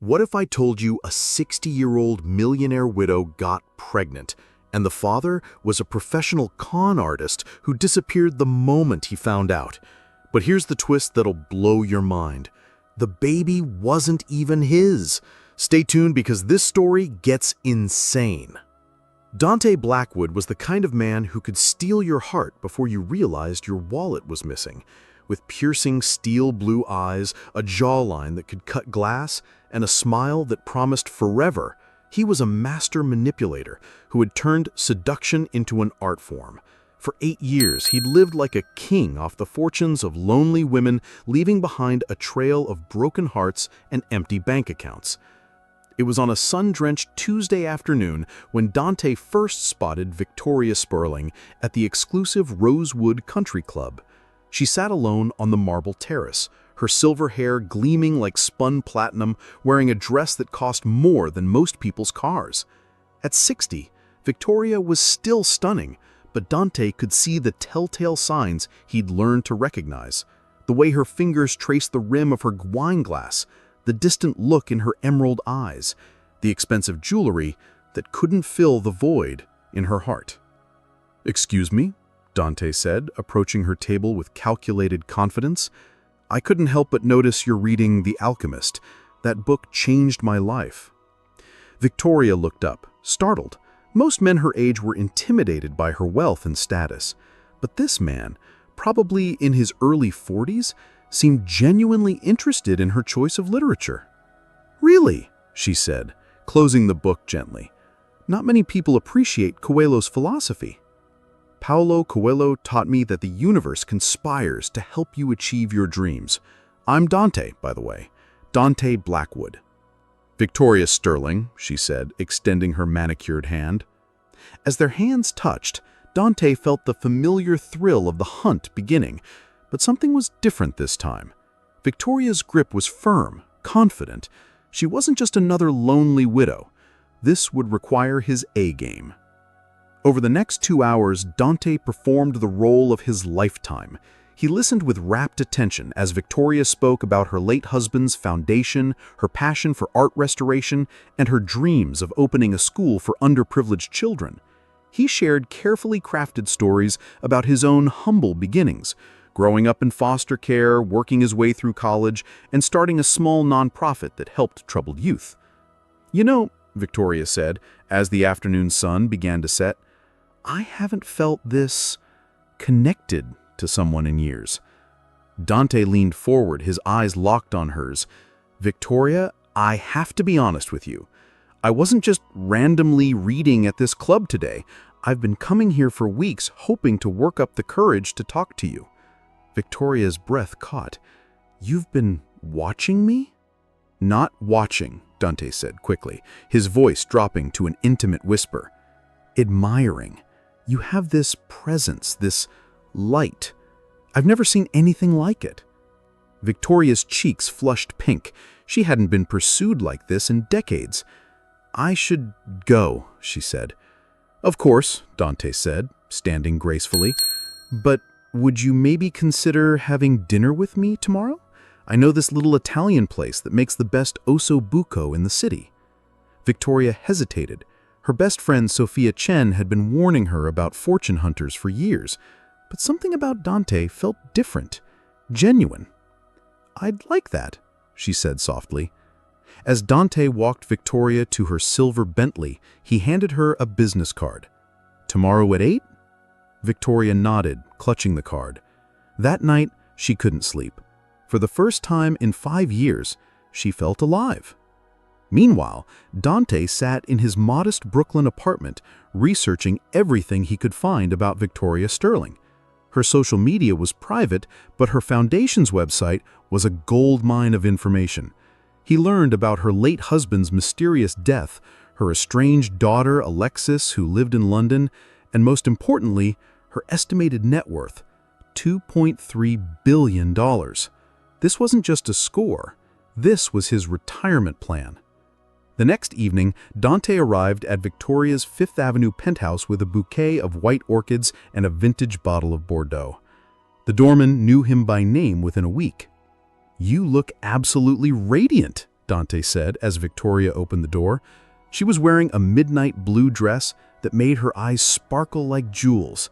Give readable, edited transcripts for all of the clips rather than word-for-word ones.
What if I told you a 60-year-old millionaire widow got pregnant, and the father was a professional con artist who disappeared the moment he found out? But here's the twist that'll blow your mind. The baby wasn't even his. Stay tuned because this story gets insane. Dante Blackwood was the kind of man who could steal your heart before you realized your wallet was missing. With piercing steel blue eyes, a jawline that could cut glass, and a smile that promised forever, he was a master manipulator who had turned seduction into an art form. For 8 years, he'd lived like a king off the fortunes of lonely women, leaving behind a trail of broken hearts and empty bank accounts. It was on a sun-drenched Tuesday afternoon when Dante first spotted Victoria Sperling at the exclusive Rosewood Country Club. She sat alone on the marble terrace, her silver hair gleaming like spun platinum, wearing a dress that cost more than most people's cars. At 60, Victoria was still stunning, but Dante could see the telltale signs he'd learned to recognize. The way her fingers traced the rim of her wine glass, the distant look in her emerald eyes, the expensive jewelry that couldn't fill the void in her heart. "Excuse me?" Dante said, approaching her table with calculated confidence. "I couldn't help but notice you're reading The Alchemist. That book changed my life." Victoria looked up, startled. Most men her age were intimidated by her wealth and status. But this man, probably in his early 40s, seemed genuinely interested in her choice of literature. "Really?" she said, closing the book gently. "Not many people appreciate Coelho's philosophy." "Paulo Coelho taught me that the universe conspires to help you achieve your dreams. I'm Dante, by the way. Dante Blackwood." "Victoria Sterling," she said, extending her manicured hand. As their hands touched, Dante felt the familiar thrill of the hunt beginning, but something was different this time. Victoria's grip was firm, confident. She wasn't just another lonely widow. This would require his A-game. Over the next 2 hours, Dante performed the role of his lifetime. He listened with rapt attention as Victoria spoke about her late husband's foundation, her passion for art restoration, and her dreams of opening a school for underprivileged children. He shared carefully crafted stories about his own humble beginnings, growing up in foster care, working his way through college, and starting a small nonprofit that helped troubled youth. "You know," Victoria said, as the afternoon sun began to set, "I haven't felt this connected to someone in years." Dante leaned forward, his eyes locked on hers. "Victoria, I have to be honest with you. I wasn't just randomly reading at this club today. I've been coming here for weeks, hoping to work up the courage to talk to you." Victoria's breath caught. "You've been watching me?" "Not watching," Dante said quickly, his voice dropping to an intimate whisper. "Admiring. You have this presence, this light. I've never seen anything like it." Victoria's cheeks flushed pink. She hadn't been pursued like this in decades. "I should go," she said. "Of course," Dante said, standing gracefully. "But would you maybe consider having dinner with me tomorrow? I know this little Italian place that makes the best osso buco in the city." Victoria hesitated. Her best friend Sophia Chen had been warning her about fortune hunters for years, but something about Dante felt different, genuine. "I'd like that," she said softly. As Dante walked Victoria to her silver Bentley, he handed her a business card. "Tomorrow at 8?" Victoria nodded, clutching the card. That night, she couldn't sleep. For the first time in 5 years, she felt alive. Meanwhile, Dante sat in his modest Brooklyn apartment, researching everything he could find about Victoria Sterling. Her social media was private, but her foundation's website was a goldmine of information. He learned about her late husband's mysterious death, her estranged daughter Alexis, who lived in London, and most importantly, her estimated net worth, $2.3 billion. This wasn't just a score. This was his retirement plan. The next evening, Dante arrived at Victoria's Fifth Avenue penthouse with a bouquet of white orchids and a vintage bottle of Bordeaux. The doorman knew him by name within a week. "You look absolutely radiant," Dante said as Victoria opened the door. She was wearing a midnight blue dress that made her eyes sparkle like jewels.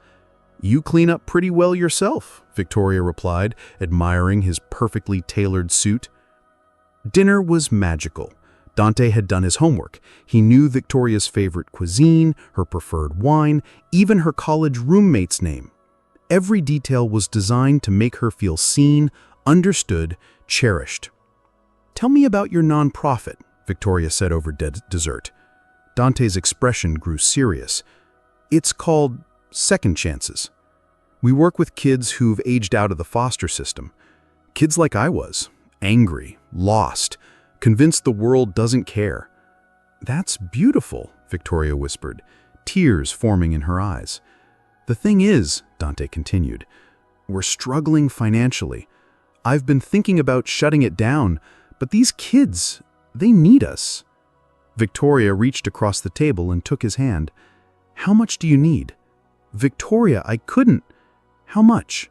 "You clean up pretty well yourself," Victoria replied, admiring his perfectly tailored suit. Dinner was magical. Dante had done his homework. He knew Victoria's favorite cuisine, her preferred wine, even her college roommate's name. Every detail was designed to make her feel seen, understood, cherished. "Tell me about your nonprofit," Victoria said over dessert. Dante's expression grew serious. "It's called Second Chances. We work with kids who've aged out of the foster system. Kids like I was, angry, lost, convinced the world doesn't care." "That's beautiful," Victoria whispered, tears forming in her eyes. "The thing is," Dante continued, "we're struggling financially. I've been thinking about shutting it down, but these kids, they need us." Victoria reached across the table and took his hand. "How much do you need?" "Victoria, I couldn't." "How much?"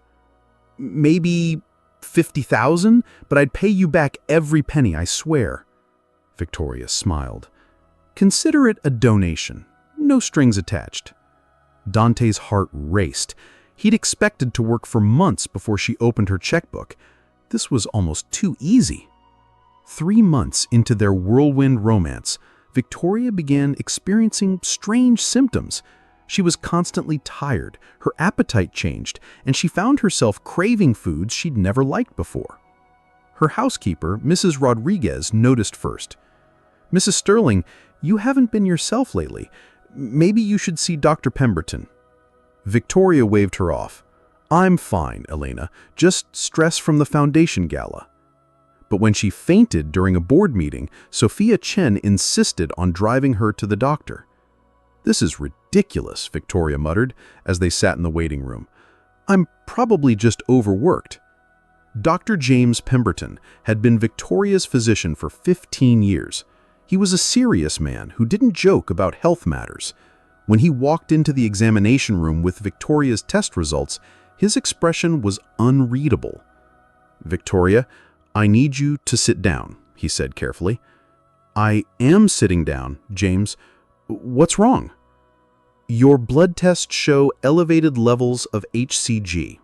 "Maybe 50,000, but I'd pay you back every penny, I swear." Victoria smiled. "Consider it a donation, no strings attached." Dante's heart raced. He'd expected to work for months before she opened her checkbook. This was almost too easy. 3 months into their whirlwind romance, Victoria began experiencing strange symptoms. She was constantly tired, her appetite changed, and she found herself craving foods she'd never liked before. Her housekeeper, Mrs. Rodriguez, noticed first. "Mrs. Sterling, you haven't been yourself lately. Maybe you should see Dr. Pemberton." Victoria waved her off. "I'm fine, Elena, just stress from the foundation gala." But when she fainted during a board meeting, Sophia Chen insisted on driving her to the doctor. "This is ridiculous," Victoria muttered as they sat in the waiting room. "I'm probably just overworked." Dr. James Pemberton had been Victoria's physician for 15 years. He was a serious man who didn't joke about health matters. When he walked into the examination room with Victoria's test results, his expression was unreadable. "Victoria, I need you to sit down," he said carefully. "I am sitting down, James. What's wrong?" "Your blood tests show elevated levels of HCG."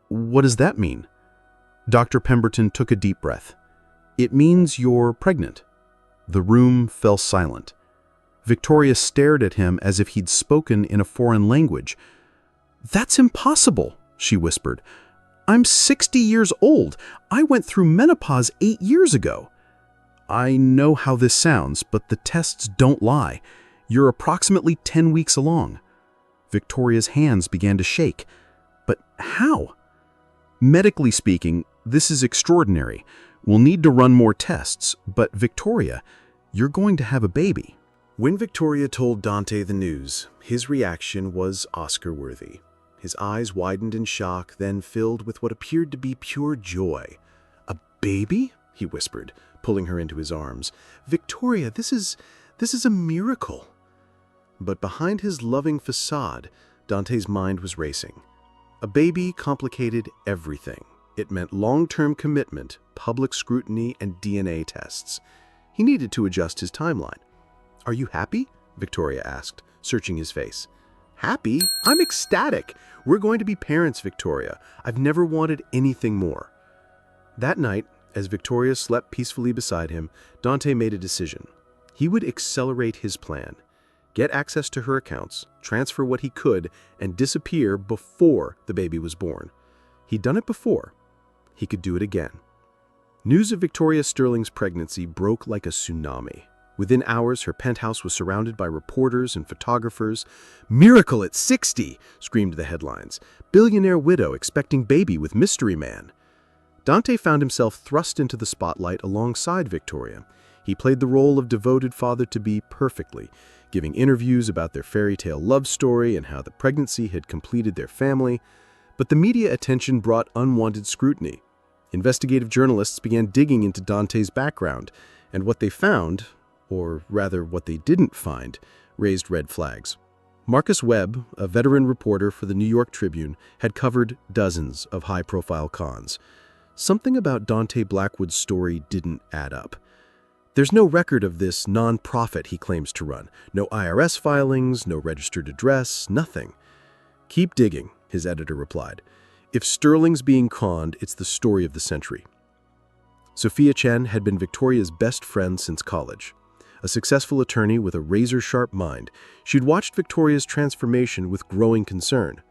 "What does that mean?" Dr. Pemberton took a deep breath. "It means you're pregnant." The room fell silent. Victoria stared at him as if he'd spoken in a foreign language. "That's impossible," she whispered. "I'm 60 years old. I went through menopause 8 years ago." "I know how this sounds, but the tests don't lie. You're approximately 10 weeks along." Victoria's hands began to shake. "But how?" "Medically speaking, this is extraordinary. We'll need to run more tests, but Victoria, you're going to have a baby." When Victoria told Dante the news, his reaction was Oscar-worthy. His eyes widened in shock, then filled with what appeared to be pure joy. "A baby?" he whispered, pulling her into his arms. "Victoria, this is a miracle." But behind his loving facade, Dante's mind was racing. A baby complicated everything. It meant long-term commitment, public scrutiny, and DNA tests. He needed to adjust his timeline. "Are you happy?" Victoria asked, searching his face. "Happy? I'm ecstatic. We're going to be parents, Victoria. I've never wanted anything more." That night, as Victoria slept peacefully beside him, Dante made a decision. He would accelerate his plan, get access to her accounts, transfer what he could, and disappear before the baby was born. He'd done it before. He could do it again. News of Victoria Sterling's pregnancy broke like a tsunami. Within hours, her penthouse was surrounded by reporters and photographers. "Miracle at 60!" screamed the headlines. "Billionaire widow expecting baby with mystery man." Dante found himself thrust into the spotlight alongside Victoria. He played the role of devoted father-to-be perfectly, giving interviews about their fairy tale love story and how the pregnancy had completed their family. But the media attention brought unwanted scrutiny. Investigative journalists began digging into Dante's background, and what they found, or rather what they didn't find, raised red flags. Marcus Webb, a veteran reporter for the New York Tribune, had covered dozens of high-profile cons. Something about Dante Blackwood's story didn't add up. There's no record of this non-profit he claims to run. No IRS filings, no registered address, nothing. Keep digging, his editor replied. If Sterling's being conned, it's the story of the century. Sophia Chen had been Victoria's best friend since college. A successful attorney with a razor-sharp mind, she'd watched Victoria's transformation with growing concern.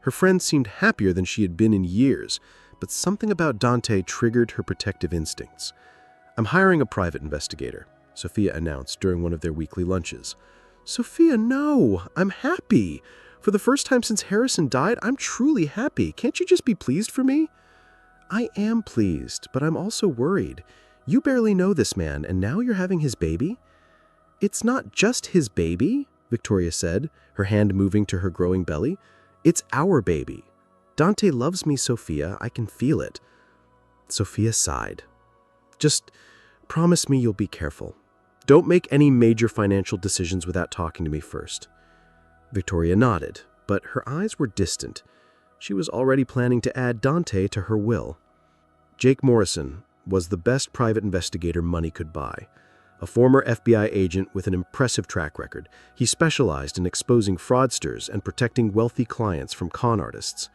Her friend seemed happier than she had been in years, but something about Dante triggered her protective instincts. "I'm hiring a private investigator," Sophia announced during one of their weekly lunches. "Sophia, no! I'm happy! For the first time since Harrison died, I'm truly happy. Can't you just be pleased for me?" "I am pleased, but I'm also worried. You barely know this man, and now you're having his baby?" "It's not just his baby," Victoria said, her hand moving to her growing belly. "It's our baby. Dante loves me, Sophia. I can feel it." Sophia sighed. "Just promise me you'll be careful. Don't make any major financial decisions without talking to me first." Victoria nodded, but her eyes were distant. She was already planning to add Dante to her will. Jake Morrison was the best private investigator money could buy. A former FBI agent with an impressive track record, he specialized in exposing fraudsters and protecting wealthy clients from con artists.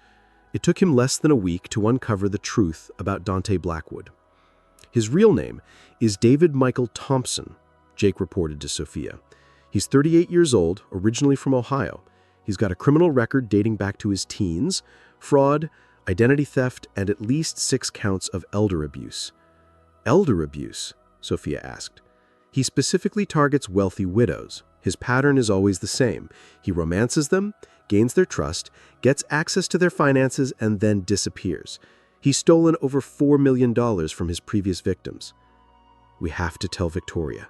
It took him less than a week to uncover the truth about Dante Blackwood. His real name is David Michael Thompson, Jake reported to Sophia. He's 38 years old, originally from Ohio. He's got a criminal record dating back to his teens, fraud, identity theft, and at least 6 counts of elder abuse. "Elder abuse?" Sophia asked. "He specifically targets wealthy widows. His pattern is always the same. He romances them, gains their trust, gets access to their finances, and then disappears. He's stolen over $4 million from his previous victims." "We have to tell Victoria."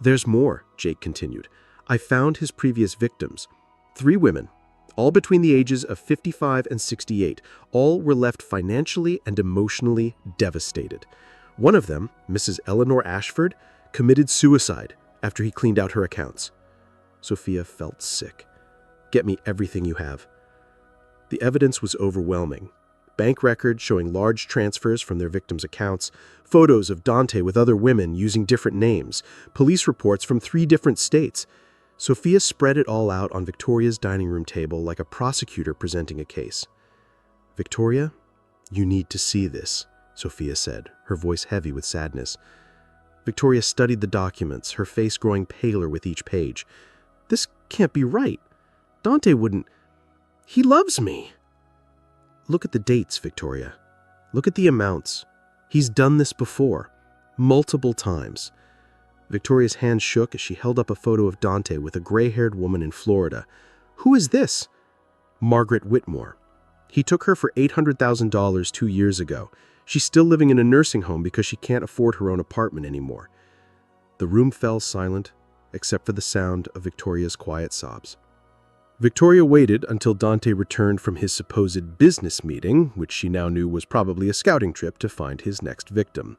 "There's more," Jake continued. "I found his previous victims. 3 women, all between the ages of 55 and 68. All were left financially and emotionally devastated. One of them, Mrs. Eleanor Ashford, committed suicide after he cleaned out her accounts." Sophia felt sick. "Get me everything you have." The evidence was overwhelming. Bank records showing large transfers from their victims' accounts, photos of Dante with other women using different names, police reports from 3 different states. Sophia spread it all out on Victoria's dining room table like a prosecutor presenting a case. "Victoria, you need to see this," Sophia said, her voice heavy with sadness. Victoria studied the documents, her face growing paler with each page. "This can't be right. Dante wouldn't. He loves me." "Look at the dates, Victoria. Look at the amounts. He's done this before, multiple times." Victoria's hand shook as she held up a photo of Dante with a gray-haired woman in Florida. "Who is this?" "Margaret Whitmore. He took her for $800,000 2 years ago. She's still living in a nursing home because she can't afford her own apartment anymore." The room fell silent, except for the sound of Victoria's quiet sobs. Victoria waited until Dante returned from his supposed business meeting, which she now knew was probably a scouting trip to find his next victim.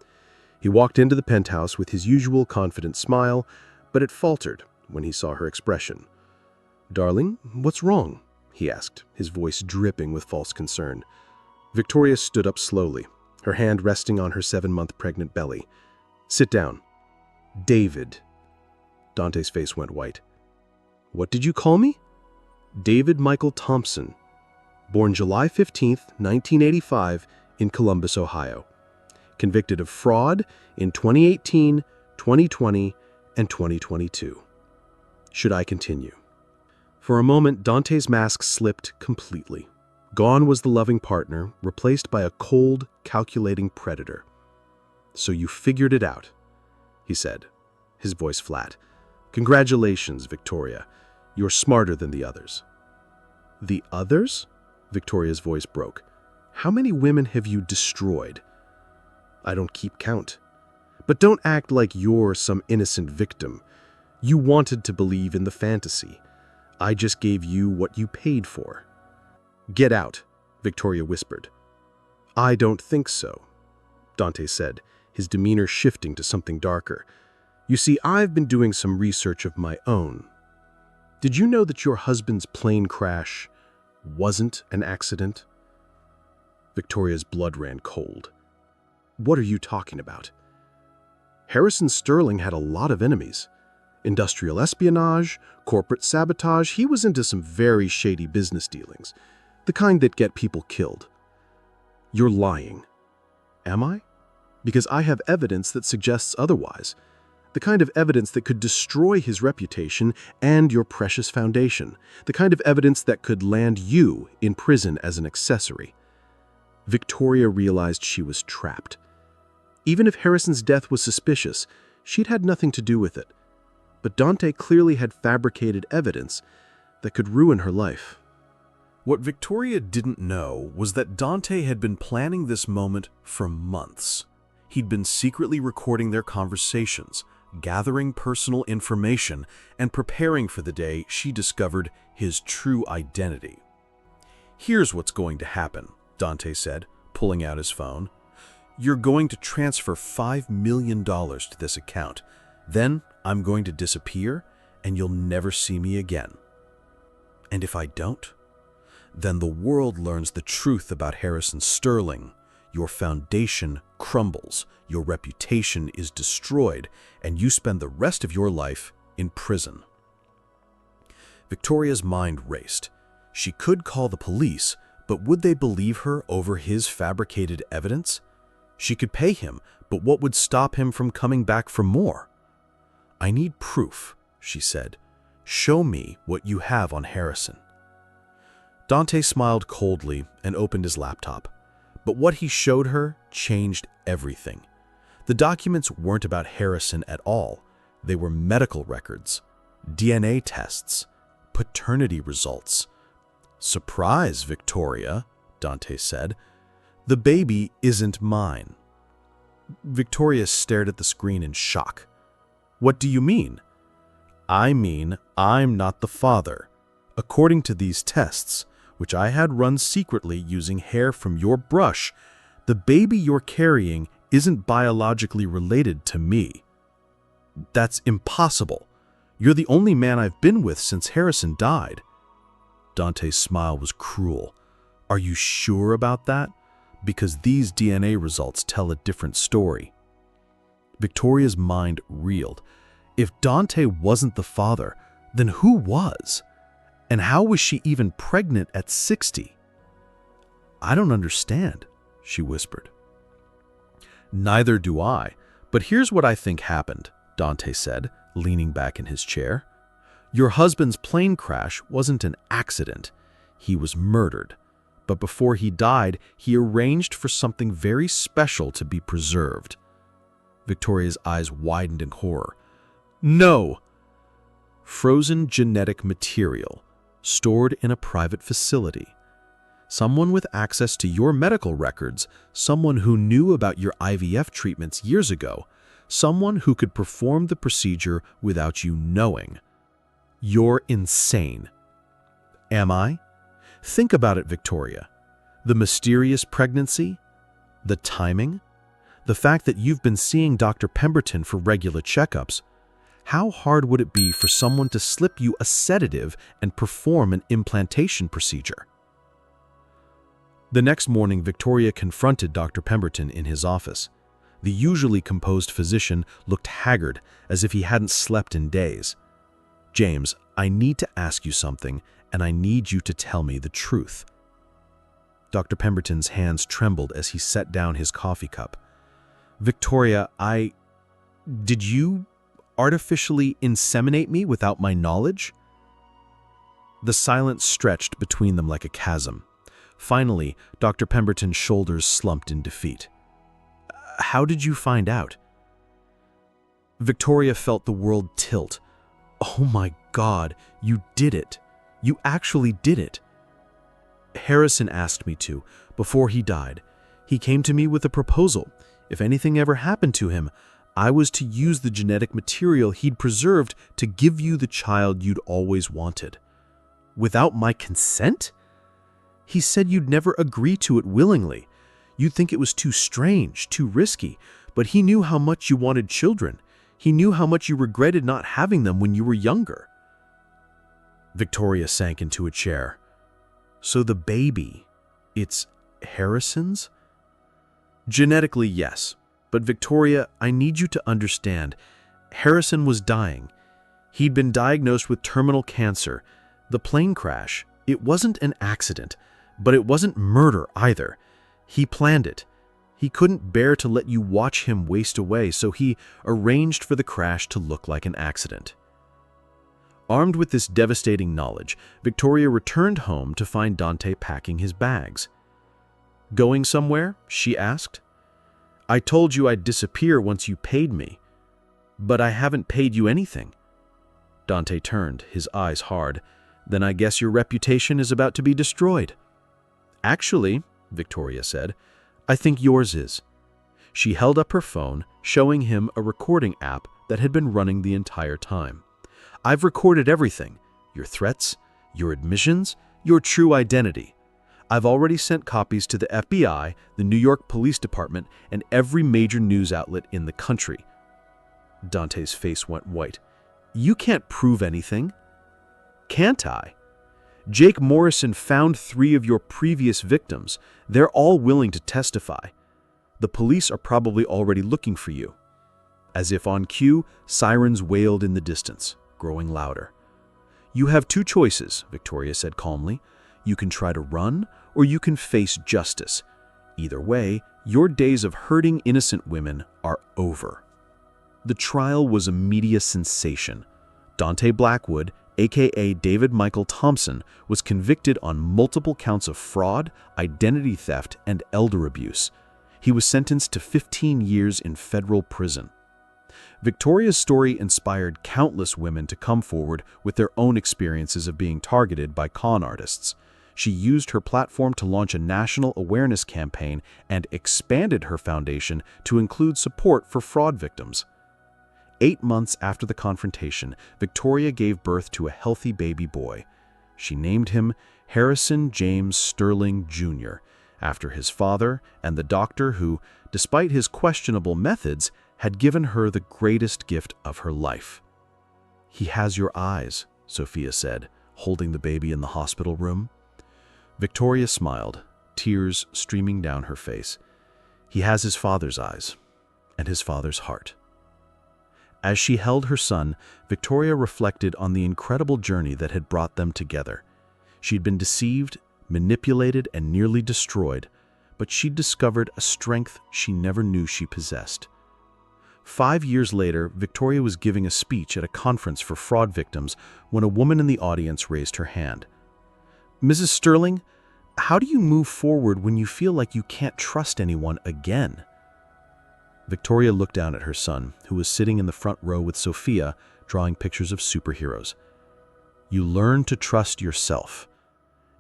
He walked into the penthouse with his usual confident smile, but it faltered when he saw her expression. "Darling, what's wrong?" he asked, his voice dripping with false concern. Victoria stood up slowly, her hand resting on her 7-month pregnant belly. "Sit down." "David." Dante's face went white. "What did you call me?" "David Michael Thompson, born July 15, 1985, in Columbus, Ohio. Convicted of fraud in 2018, 2020, and 2022. Should I continue?" For a moment, Dante's mask slipped completely. Gone was the loving partner, replaced by a cold, calculating predator. "So you figured it out," he said, his voice flat. "Congratulations, Victoria. You're smarter than the others." "The others?" Victoria's voice broke. "How many women have you destroyed?" "I don't keep count. But don't act like you're some innocent victim. You wanted to believe in the fantasy. I just gave you what you paid for." "Get out," Victoria whispered. "I don't think so," Dante said, his demeanor shifting to something darker. "You see, I've been doing some research of my own. Did you know that your husband's plane crash wasn't an accident?" Victoria's blood ran cold. "What are you talking about?" Harrison Sterling had a lot of enemies. Industrial espionage, corporate sabotage, he was into some very shady business dealings, the kind that get people killed. You're lying. Am I? Because I have evidence that suggests otherwise. The kind of evidence that could destroy his reputation and your precious foundation. The kind of evidence that could land you in prison as an accessory. Victoria realized she was trapped. Even if Harrison's death was suspicious, she'd had nothing to do with it. But Dante clearly had fabricated evidence that could ruin her life. What Victoria didn't know was that Dante had been planning this moment for months. He'd been secretly recording their conversations, gathering personal information, and preparing for the day she discovered his true identity. "Here's what's going to happen," Dante said, pulling out his phone. "You're going to transfer $5 million to this account. Then I'm going to disappear, and you'll never see me again. And if I don't, then the world learns the truth about Harrison Sterling. Your foundation crumbles, your reputation is destroyed, and you spend the rest of your life in prison." Victoria's mind raced. She could call the police, but would they believe her over his fabricated evidence? She could pay him, but what would stop him from coming back for more? "I need proof," she said. "Show me what you have on Harrison." Dante smiled coldly and opened his laptop. But what he showed her changed everything. The documents weren't about Harrison at all. They were medical records, DNA tests, paternity results. "Surprise, Victoria," Dante said. "The baby isn't mine." Victoria stared at the screen in shock. "What do you mean?" "I mean, I'm not the father. According to these tests, which I had run secretly using hair from your brush, the baby you're carrying isn't biologically related to me." "That's impossible. You're the only man I've been with since Harrison died." Dante's smile was cruel. "Are you sure about that? Because these DNA results tell a different story." Victoria's mind reeled. If Dante wasn't the father, then who was? And how was she even pregnant at 60? "I don't understand," she whispered. "Neither do I, but here's what I think happened," Dante said, leaning back in his chair. "Your husband's plane crash wasn't an accident. He was murdered. But before he died, he arranged for something very special to be preserved." Victoria's eyes widened in horror. "No!" "Frozen genetic material, stored in a private facility. Someone with access to your medical records, someone who knew about your IVF treatments years ago, someone who could perform the procedure without you knowing. You're insane." "Am I? Think about it, Victoria. The mysterious pregnancy, the timing, the fact that you've been seeing Dr. Pemberton for regular checkups. How hard would it be for someone to slip you a sedative and perform an implantation procedure?" The next morning, Victoria confronted Dr. Pemberton in his office. The usually composed physician looked haggard, as if he hadn't slept in days. "James, I need to ask you something, and I need you to tell me the truth." Dr. Pemberton's hands trembled as he set down his coffee cup. "Victoria, Did you artificially inseminate me without my knowledge?" The silence stretched between them like a chasm. Finally, Dr. Pemberton's shoulders slumped in defeat. "How did you find out?" Victoria felt the world tilt. "Oh my God, you did it. You actually did it." "Harrison asked me to, before he died. He came to me with a proposal. If anything ever happened to him, I was to use the genetic material he'd preserved to give you the child you'd always wanted." "Without my consent?" "He said you'd never agree to it willingly. You'd think it was too strange, too risky, but he knew how much you wanted children. He knew how much you regretted not having them when you were younger." Victoria sank into a chair. "So the baby, it's Harrison's?" "Genetically, yes. But Victoria, I need you to understand. Harrison was dying. He'd been diagnosed with terminal cancer. The plane crash, it wasn't an accident, but it wasn't murder either. He planned it. He couldn't bear to let you watch him waste away, so he arranged for the crash to look like an accident. Armed with this devastating knowledge, Victoria returned home to find Dante packing his bags. "Going somewhere?" she asked. "I told you I'd disappear once you paid me. But I haven't paid you anything." Dante turned, his eyes hard. "Then I guess your reputation is about to be destroyed." "Actually," Victoria said, "I think yours is." She held up her phone, showing him a recording app that had been running the entire time. "I've recorded everything, your threats, your admissions, your true identity. I've already sent copies to the FBI, the New York Police Department, and every major news outlet in the country." Dante's face went white. "You can't prove anything." "Can't I? Jake Morrison found 3 of your previous victims. They're all willing to testify. The police are probably already looking for you." As if on cue, sirens wailed in the distance, growing louder. "You have 2 choices," Victoria said calmly. "You can try to run, or you can face justice. Either way, your days of hurting innocent women are over." The trial was a media sensation. Dante Blackwood, aka David Michael Thompson, was convicted on multiple counts of fraud, identity theft, and elder abuse. He was sentenced to 15 years in federal prison. Victoria's story inspired countless women to come forward with their own experiences of being targeted by con artists. She used her platform to launch a national awareness campaign and expanded her foundation to include support for fraud victims. 8 months after the confrontation, Victoria gave birth to a healthy baby boy. She named him Harrison James Sterling Jr., after his father and the doctor who, despite his questionable methods, had given her the greatest gift of her life. "He has your eyes," Sophia said, holding the baby in the hospital room. Victoria smiled, tears streaming down her face. "He has his father's eyes, and his father's heart." As she held her son, Victoria reflected on the incredible journey that had brought them together. She'd been deceived, manipulated, and nearly destroyed, but she'd discovered a strength she never knew she possessed. 5 years later, Victoria was giving a speech at a conference for fraud victims when a woman in the audience raised her hand. "Mrs. Sterling, how do you move forward when you feel like you can't trust anyone again?" Victoria looked down at her son, who was sitting in the front row with Sophia, drawing pictures of superheroes. "You learn to trust yourself.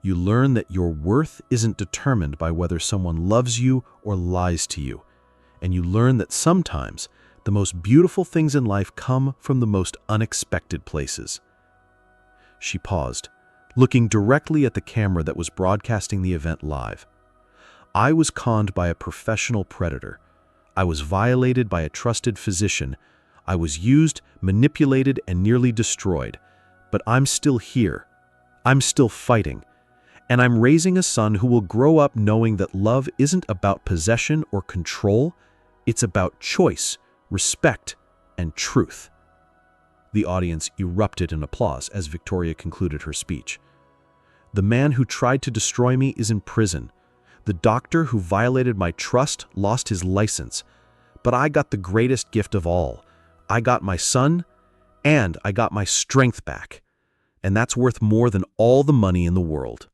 You learn that your worth isn't determined by whether someone loves you or lies to you. And you learn that sometimes the most beautiful things in life come from the most unexpected places." She paused, looking directly at the camera that was broadcasting the event live. "I was conned by a professional predator. I was violated by a trusted physician. I was used, manipulated, and nearly destroyed. But I'm still here. I'm still fighting. And I'm raising a son who will grow up knowing that love isn't about possession or control. It's about choice, respect, and truth." The audience erupted in applause as Victoria concluded her speech. "The man who tried to destroy me is in prison. The doctor who violated my trust lost his license. But I got the greatest gift of all. I got my son, and I got my strength back. And that's worth more than all the money in the world."